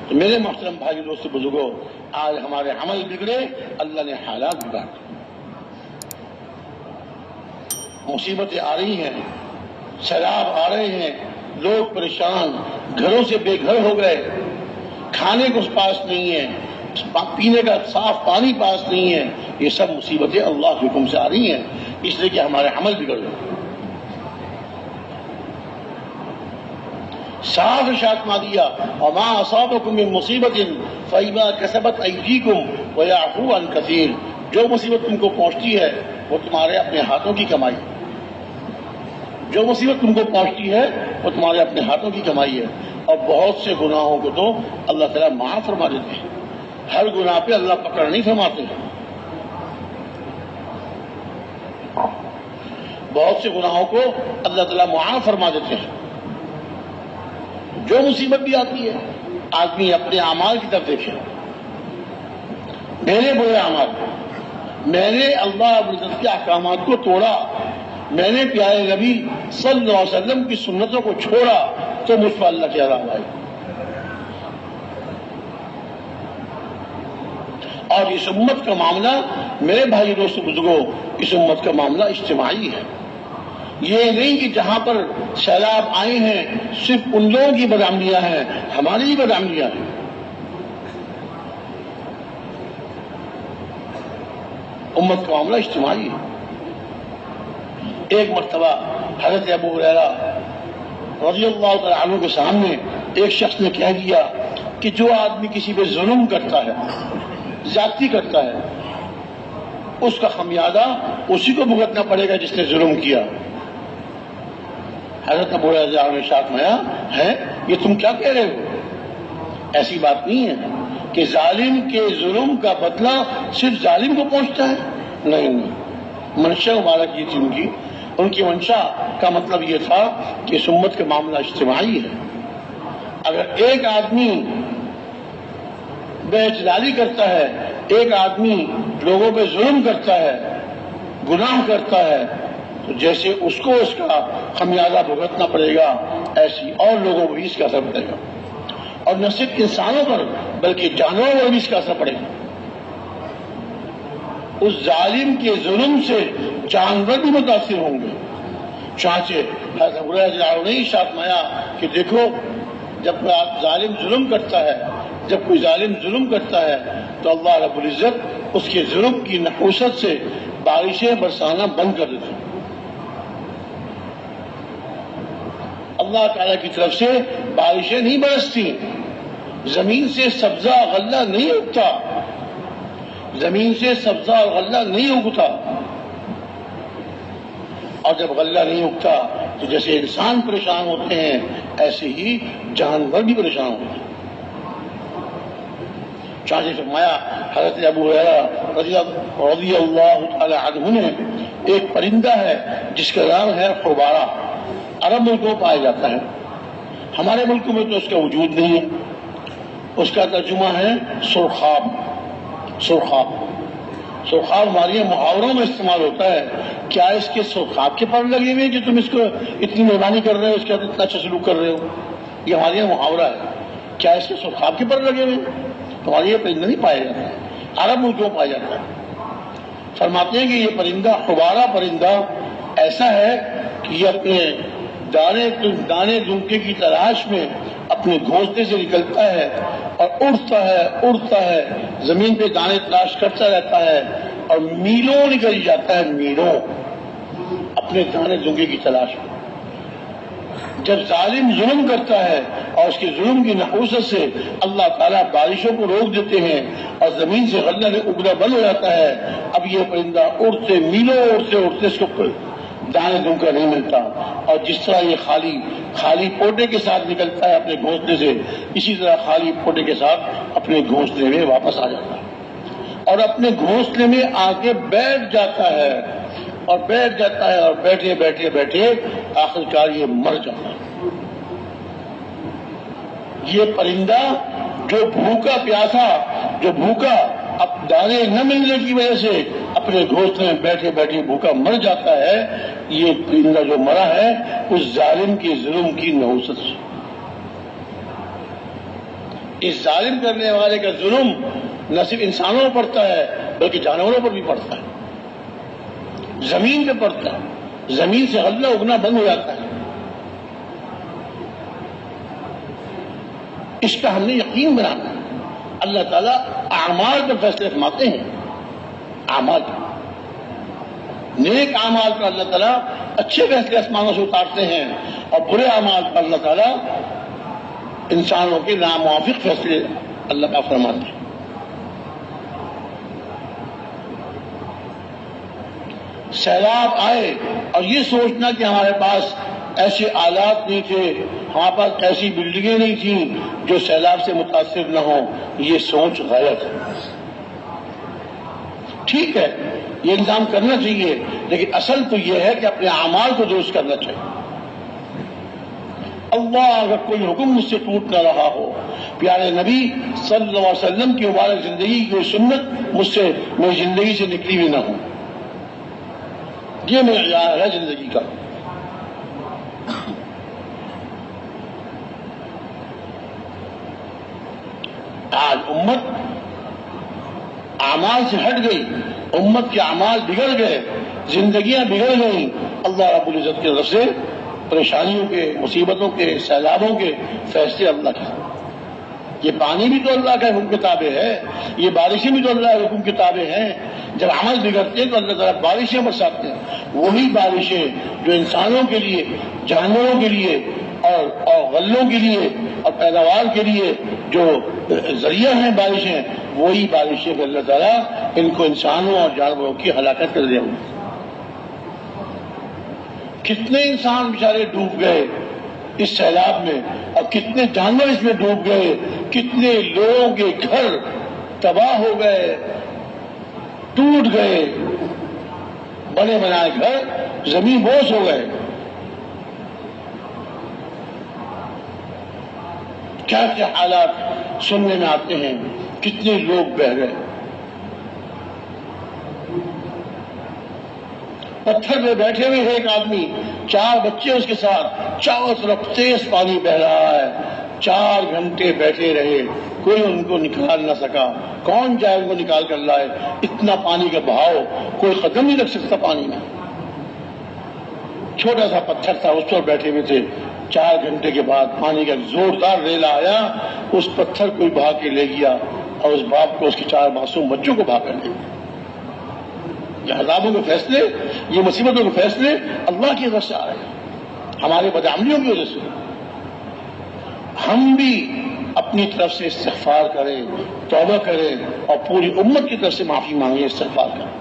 تو میرے محترم بھائی دوستو بزرگوں، آج ہمارے عمل بگڑے، اللہ نے حالات بگاڑ دیے۔ مصیبتیں آ رہی ہیں، سیلاب آ رہے ہیں، لوگ پریشان، گھروں سے بے گھر ہو گئے، کھانے کو پاس نہیں ہے، پینے کا صاف پانی پاس نہیں ہے۔ یہ سب مصیبتیں اللہ کے حکم سے آ رہی ہیں، اس لیے کہ ہمارے عمل بگڑ گئے۔ صاف ارشاد فرما دیا، وما اصابکم من مصیبت فبما کسبت ایدیکم ویعفو عن کثیر۔ جو مصیبت تم کو پہنچتی ہے وہ تمہارے اپنے ہاتھوں کی کمائی ہے، جو مصیبت تم کو پہنچتی ہے وہ تمہارے اپنے ہاتھوں کی کمائی ہے۔ اور بہت سے گناہوں کو تو اللہ تعالیٰ معاف فرما دیتے ہیں، ہر گناہ پہ اللہ پکڑ نہیں فرماتے ہیں۔ بہت سے گناہوں کو اللہ تعالیٰ معاف فرما دیتے ہیں۔ جو مصیبت بھی آتی ہے، آدمی اپنے اعمال کی طرف دیکھے، میرے برے اعمال، میں نے اللہ رب العزت کے احکامات کو توڑا، میں نے پیارے نبی صلی اللہ علیہ وسلم کی سنتوں کو چھوڑا، تو مجھ پر اللہ کی عذاب آئے۔ اور اس امت کا معاملہ، میرے بھائی دوستو بزرگوں، اس امت کا معاملہ اجتماعی ہے۔ یہ نہیں کہ جہاں پر سیلاب آئے ہیں صرف ان لوگوں کی بدعملیاں ہیں، ہماری بھی بدعملیاں ہیں۔ امت کا معاملہ اجتماعی ہے۔ ایک مرتبہ حضرت ابو ہریرہ رضی اللہ تعالیٰ عنہ کے سامنے ایک شخص نے کہہ دیا کہ جو آدمی کسی پہ ظلم کرتا ہے، زیادتی کرتا ہے، اس کا خمیازہ اسی کو بھگتنا پڑے گا جس نے ظلم کیا۔ حضرت ابو ہریرہ نے ارشاد فرمایا، ہے یہ تم کیا کہہ رہے ہو؟ ایسی بات نہیں ہے کہ ظالم کے ظلم کا بدلہ صرف ظالم کو پہنچتا ہے، نہیں۔ منشا مبارک یہ تھی ان کی منشا کا مطلب یہ تھا کہ اس امت کا معاملہ اجتماعی ہے۔ اگر ایک آدمی بے اعتدالی کرتا ہے، ایک آدمی لوگوں پہ ظلم کرتا ہے، گناہ کرتا ہے، تو جیسے اس کو اس کا خمیازہ بھگتنا پڑے گا، ایسی اور لوگوں کو بھی اس کا اثر پڑے گا، اور نہ صرف انسانوں پر بلکہ جانوروں پر بھی اس کا اثر پڑے گا۔ اس ظالم کے ظلم سے جانور بھی متاثر ہوں گے۔ چانچے حضرت ابو ہریرہ نے ارشاد فرمایا کہ دیکھو، جب کوئی ظالم ظلم کرتا ہے، جب کوئی ظالم ظلم کرتا ہے تو اللہ رب العزت اس کے ظلم کی نحوست سے بارشیں برسانا بند کر دیتے ہیں۔ اللہ تعالیٰ کی طرف سے بارشیں نہیں برستی، زمین سے سبزہ غلہ نہیں اگتا، زمین سے سبزہ اور غلہ نہیں اگتا۔ اور جب غلہ نہیں اگتا تو جیسے انسان پریشان ہوتے ہیں ایسے ہی جانور بھی پریشان ہوتے ہیں۔ چانچے فرمایا حضرت ابو ہریرہ رضی اللہ تعالی عنہ نے، ایک پرندہ ہے جس کا نام ہے خبارہ، عرب ملکوں میں پایا جاتا ہے، ہمارے ملکوں میں تو اس کا وجود نہیں ہے۔ اس کا ترجمہ ہے سرخاب۔ سرخاب ہمارے محاوروں میں استعمال ہوتا ہے۔ کیا اس کے سرخاب کے پر لگے ہوئے کہ تم اس کو اتنی مہربانی کر رہے ہو، اس کے اتنا اچھا سلوک کر رہے ہو؟ یہ ہمارے یہاں محاورہ ہے۔ کیا اس کے سرخاب کے پر لگے ہوئے؟ ہمارے یہ پرندہ نہیں پایا جاتا ہے، عرب ملکوں میں پایا جاتا ہے۔ فرماتے ہیں کہ یہ پرندہ خبارہ پرندہ ایسا ہے کہ یہ اپنے دانے دنکے کی تلاش میں اپنے گھونسلے سے نکلتا ہے اور اڑتا ہے، زمین پہ دانے تلاش کرتا رہتا ہے اور میلوں نکل جاتا ہے، میلوں اپنے دانے دنکے کی تلاش میں۔ جب ظالم ظلم کرتا ہے اور اس کے ظلم کی نحوست سے اللہ تعالیٰ بارشوں کو روک دیتے ہیں اور زمین سے غلہ اگنا بند ہو جاتا ہے، اب یہ پرندہ اڑتے میلوں اڑتے اس کو دانے دنکا نہیں ملتا، اور جس طرح یہ خالی پوٹے کے ساتھ نکلتا ہے اپنے گھونسلے سے، اسی طرح خالی پوٹے کے ساتھ اپنے گھونسلے میں واپس آ جاتا ہے اور اپنے گھونسلے میں آ کے بیٹھ جاتا ہے اور بیٹھے آخرکار یہ مر جاتا ہے۔ یہ پرندہ جو بھوکا اب دانے نہ ملنے کی وجہ سے اپنے گھونسلے میں بیٹھے بھوکا مر جاتا ہے، یہ پرندہ جو مرا ہے اس ظالم کے ظلم کی نحوست سے۔ اس ظالم کرنے والے کا ظلم نہ صرف انسانوں پر پڑتا ہے بلکہ جانوروں پر بھی پڑتا ہے، زمین پہ پڑتا ہے، زمین سے غلہ اگنا بند ہو جاتا ہے۔ اس کا ہم نے یقین بنانا ہے۔ اللہ تعالیٰ اعمال پر فیصلے فرماتے ہیں، اعمال پر، نیک اعمال پر اللہ تعالیٰ اچھے فیصلے آسمانوں سے اتارتے ہیں، اور برے اعمال پر اللہ تعالیٰ انسانوں کے ناموافق فیصلے اللہ کا فرماتے ہیں۔ سیلاب آئے اور یہ سوچنا کہ ہمارے پاس ایسے آلات نہیں تھے، ہمارے پاس ایسی بلڈنگیں نہیں تھیں جو سیلاب سے متاثر نہ ہوں، یہ سوچ غلط ہے۔ ٹھیک ہے، یہ انتظام کرنا چاہیے، لیکن اصل تو یہ ہے کہ اپنے اعمال کو درست کرنا چاہیے۔ اللہ اگر کوئی حکم مجھ سے ٹوٹ نہ رہا ہو، پیارے نبی صلی اللہ علیہ وسلم کی مبارک زندگی کی سنت مجھ سے میری زندگی سے نکلی بھی نہ ہو، یہ معیار ہے زندگی کا۔ آج امت اعمال سے ہٹ گئی، امت کے اعمال بگڑ گئے، زندگیاں بگڑ گئیں۔ اللہ رب العزت کی طرف سے پریشانیوں کے، مصیبتوں کے، سیلابوں کے فیصلے اللہ کے۔ یہ پانی بھی تو اللہ کا حکم کتابیں ہے، یہ بارشیں بھی تو اللہ کے حکم کتابیں ہیں۔ جب عمل بگڑتے ہیں تو اللہ تعالیٰ بارشیں برساتے ہیں، وہی بارشیں جو انسانوں کے لیے، جانوروں کے لیے اور غلوں کے لیے اور پیداوار کے لیے جو ذریعہ ہیں بارشیں، وہی بارشیں کہ اللہ تعالیٰ ان کو انسانوں اور جانوروں کی ہلاکت کر دیا۔ کتنے انسان بیچارے ڈوب گئے اس سیلاب میں، اور کتنے جانور اس میں ڈوب گئے، کتنے لوگوں کے گھر تباہ ہو گئے، ٹوٹ گئے، بنے بنائے گھر زمین بوس ہو گئے۔ کیا کیا حالات سننے میں آتے ہیں، کتنے لوگ بہہ گئے۔ پتھر پہ بیٹھے ہوئے ایک آدمی، 4 بچے اس کے ساتھ، چاروں طرف تیز پانی بہ رہا ہے، 4 گھنٹے بیٹھے رہے، کوئی ان کو نکال نہ سکا۔ کون جائے ان کو نکال کر لائے؟ اتنا پانی کا بہاؤ، کوئی قدم نہیں رکھ سکتا پانی میں۔ چھوٹا سا پتھر تھا، اس پر بیٹھے ہوئے تھے۔ 4 گھنٹے کے بعد پانی کا زوردار ریلا آیا، اس پتھر کو بہا کے لے گیا، اور اس باپ کو، اس کے 4 معصوم بچوں کو بہا کر لے گیا۔ یہ عذابوں کے فیصلے، یہ مصیبتوں کے فیصلے اللہ کی طرف سے آ رہے ہیں، ہمارے بدعملیوں کی وجہ سے۔ ہم بھی اپنی طرف سے استغفار کریں، توبہ کریں، اور پوری امت کی طرف سے معافی مانگیں، استغفار کریں،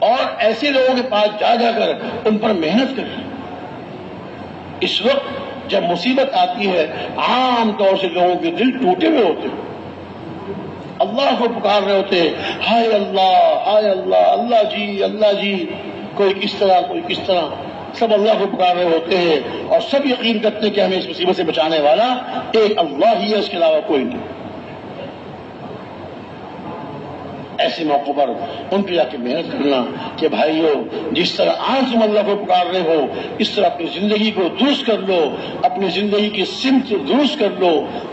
اور ایسے لوگوں کے پاس جا جا کر ان پر محنت کریں۔ اس وقت جب مصیبت آتی ہے، عام طور سے لوگوں کے دل ٹوٹے ہوئے ہوتے ہیں، اللہ کو پکار رہے ہوتے ہیں، ہائے اللہ، ہائے اللہ، اللہ جی، اللہ جی، کوئی کس طرح، کوئی کس طرح، سب اللہ کو پکار رہے ہوتے ہیں، اور سب یقین کرتے ہیں کہ ہمیں اس مصیبت سے بچانے والا ایک اللہ ہی ہے، اس کے علاوہ کوئی نہیں۔ ایسے موقع پر ان پہ جا کے محنت کرنا کہ بھائیو، جس طرح آج تم اللہ کو پکار رہے ہو، اس طرح اپنی زندگی کو درست کر لو، اپنی زندگی کی سمت درست کر لو،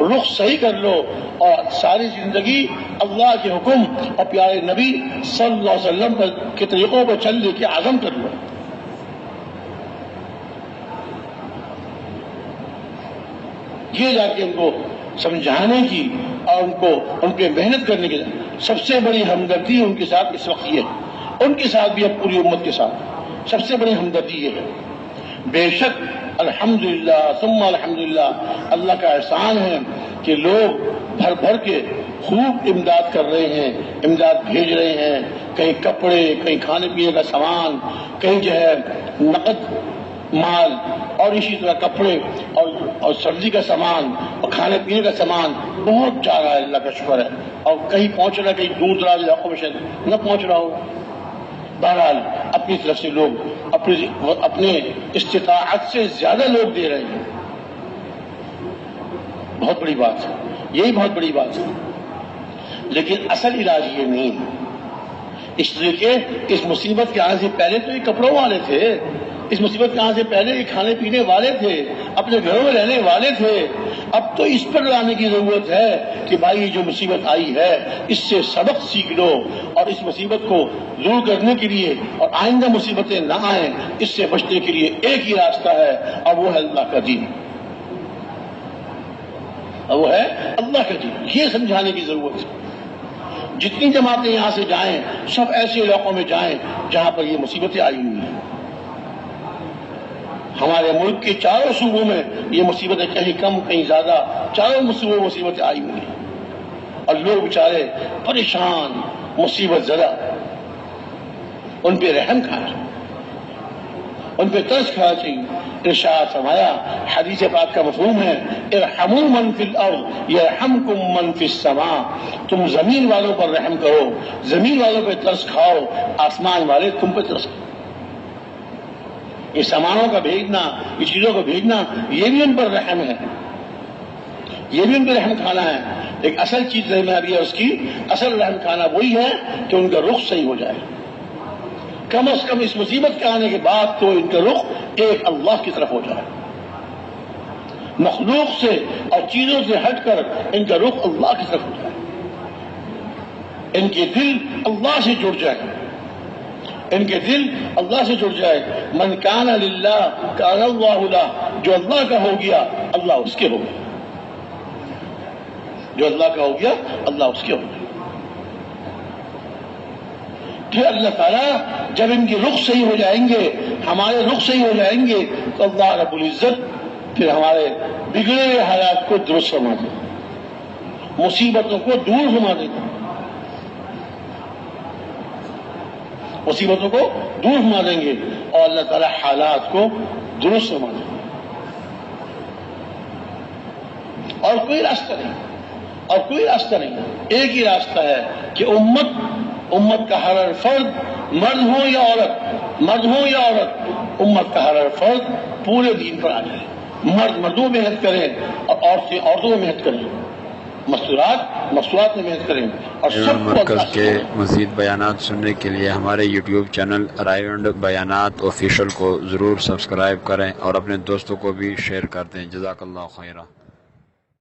رخ صحیح کر لو، اور ساری زندگی اللہ کے حکم اور پیارے نبی صلی اللہ علیہ وسلم کے طریقوں پر چلنے کے عزم کر لو۔ یہ جا کے ان کو سمجھانے کی اور ان پہ محنت کرنے کی سب سے بڑی ہمدردی ان کے ساتھ اس وقت یہ ہے، ان کے ساتھ بھی، اب پوری امت کے ساتھ سب سے بڑی ہمدردی یہ ہے۔ بے شک الحمدللہ ثم الحمدللہ، اللہ کا احسان ہے کہ لوگ بھر بھر کے خوب امداد کر رہے ہیں، امداد بھیج رہے ہیں، کہیں کپڑے، کہیں کھانے پینے کا سامان، کہیں جو ہے نقد مال، اور اسی طرح کپڑے اور سبزی کا سامان اور کھانے پینے کا سامان بہت جا رہا ہے، اللہ کا شکر ہے، اور کہیں پہنچ رہا ہے، کہیں دور دراز علاقوں میں شاید نہ پہنچ رہا ہو۔ بہرحال اپنی طرف سے لوگ اپنے استطاعت سے زیادہ لوگ دے رہے ہیں، بہت بڑی بات ہے، یہی بہت بڑی بات ہے، لیکن اصل علاج یہ نہیں ہے، اس لیے کہ اس مصیبت کے آنے سے پہلے تو یہ کپڑوں والے تھے، اس مصیبت کہاں سے؟ پہلے یہ کھانے پینے والے تھے، اپنے گھروں میں رہنے والے تھے، اب تو اس پر لانے کی ضرورت ہے کہ بھائی جو مصیبت آئی ہے اس سے سبق سیکھ لو، اور اس مصیبت کو دور کرنے کے لیے اور آئندہ مصیبتیں نہ آئیں اس سے بچنے کے لیے ایک ہی راستہ ہے، اور وہ ہے اللہ کا دین، اور وہ ہے اللہ کا دین۔ یہ سمجھانے کی ضرورت ہے۔ جتنی جماعتیں یہاں سے جائیں سب ایسے علاقوں میں جائیں جہاں پر یہ مصیبتیں آئی ہوئی ہیں۔ ہمارے ملک کے چاروں صوبوں میں یہ مصیبتیں کہیں کم کہیں زیادہ، چاروں صوبوں میں مصیبتیں آئی ہوئی ہیں، اور لوگ بیچارے پریشان، مصیبت زدہ، ان پہ رحم کھانا چاہیے، ان پہ ترس کھانا چاہیے۔ ارشاد فرمایا، حدیث پاک کا مفہوم ہے ارحموا من فی الارض یرحمکم من فی السماء، تم زمین والوں پر رحم کرو، زمین والوں پہ ترس کھاؤ، آسمان والے تم پہ ترس کھاؤ۔ یہ سامانوں کا بھیجنا، یہ چیزوں کا بھیجنا، یہ بھی ان پر رحم ہے، یہ بھی ان پہ رحم کھانا ہے۔ ایک اصل چیز رحم ہے اس کی، اصل رحم کھانا وہی ہے کہ ان کا رخ صحیح ہو جائے، کم از کم اس مصیبت کے آنے کے بعد تو ان کا رخ ایک اللہ کی طرف ہو جائے، مخلوق سے اور چیزوں سے ہٹ کر ان کا رخ اللہ کی طرف ہو جائے، ان کے دل اللہ سے جڑ جائے، ان کے دل اللہ سے جڑ جائے۔ من کان للہ کان اللہ لہ، جو اللہ کا ہو گیا اللہ اس کے ہو گیا، جو اللہ کا ہو گیا اللہ اس کے ہو گیا۔ پھر اللہ تعالیٰ جب ان کے رخ صحیح ہو جائیں گے، ہمارے رخ صحیح ہو جائیں گے، تو اللہ رب العزت پھر ہمارے بگڑے ہوئے حالات کو درست فرما دے گا، مصیبتوں کو دور فرما دے گا، مصیبتوں کو دور فرما دیں گے، اور اللہ تعالیٰ حالات کو درست فرما دے گا۔ اور کوئی راستہ نہیں، اور کوئی راستہ نہیں، ایک ہی راستہ ہے کہ امت کا ہر فرد، مرد ہو یا عورت، مرد ہو یا عورت، امت کا ہر فرد پورے دین پر آ جائے، مرد مردوں میں محنت کریں اور عورتیں عورتوں میں محنت کریں، مستورات میں محنت کریں، اور سب کو مرکز کے مزید بیانات سننے کے لیے ہمارے یوٹیوب چینل رائیونڈ بیانات آفیشیل کو ضرور سبسکرائب کریں اور اپنے دوستوں کو بھی شیئر کر دیں۔ جزاک اللہ خیرہ۔